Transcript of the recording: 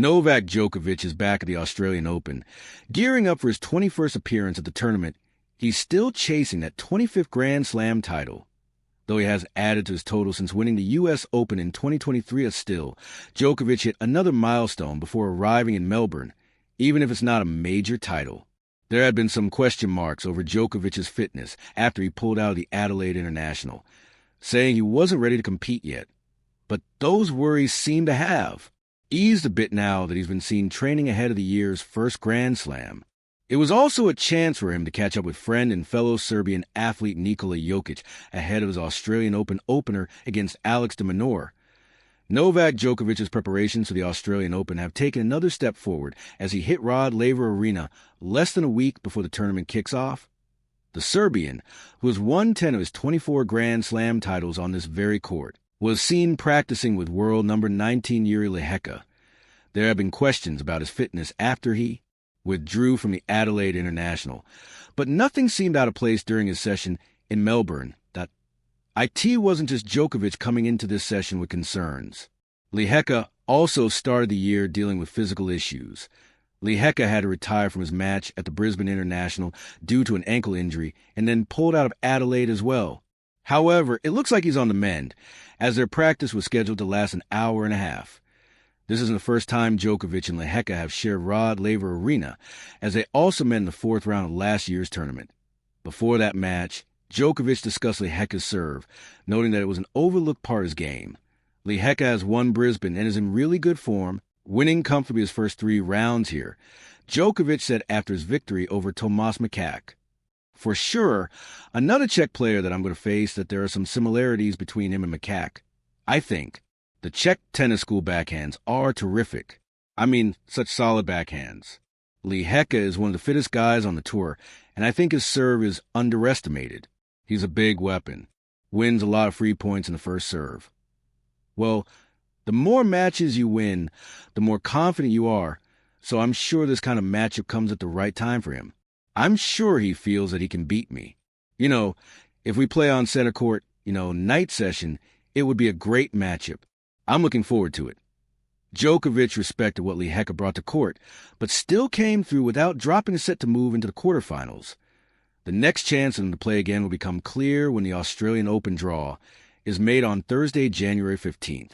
Novak Djokovic is back at the Australian Open. Gearing up for his 21st appearance at the tournament, he's still chasing that 25th Grand Slam title. Though he has added to his total since winning the U.S. Open in 2023 still, Djokovic hit another milestone before arriving in Melbourne, even if it's not a major title. There had been some question marks over Djokovic's fitness after he pulled out of the Adelaide International, saying he wasn't ready to compete yet. But those worries seem to have eased a bit now that he's been seen training ahead of the year's first Grand Slam. It was also a chance for him to catch up with friend and fellow Serbian athlete Nikola Jokic ahead of his Australian Open opener against Alex de Minaur. Novak Djokovic's preparations for the Australian Open have taken another step forward as he hit Rod Laver Arena less than a week before the tournament kicks off. The Serbian, who has won 10 of his 24 Grand Slam titles on this very court, was seen practicing with world number 19 Jiri Lehecka. There have been questions about his fitness after he withdrew from the Adelaide International, but nothing seemed out of place during his session in Melbourne. It wasn't just Djokovic coming into this session with concerns. Lehecka also started the year dealing with physical issues. Lehecka had to retire from his match at the Brisbane International due to an ankle injury and then pulled out of Adelaide as well. However, it looks like he's on the mend, as their practice was scheduled to last an hour and a half. This isn't the first time Djokovic and Lehecka have shared Rod Laver Arena, as they also met in the fourth round of last year's tournament. Before that match, Djokovic discussed Lehecka's serve, noting that it was an overlooked part of his game. Lehecka has won Brisbane and is in really good form, winning comfortably his first 3 rounds here. Djokovic said after his victory over Tomas Makak. For sure, another Czech player that I'm going to face that there are some similarities between him and Makak. I think the Czech tennis school backhands are terrific. I mean, such solid backhands. Lehecka is one of the fittest guys on the tour, and I think his serve is underestimated. He's a big weapon. Wins a lot of free points in the first serve. Well, the more matches you win, the more confident you are, so I'm sure this kind of matchup comes at the right time for him. I'm sure he feels that he can beat me. If we play on center court, night session, it would be a great matchup. I'm looking forward to it. Djokovic respected what Lehecka brought to court, but still came through without dropping a set to move into the quarterfinals. The next chance for them to play again will become clear when the Australian Open draw is made on Thursday, January 15th.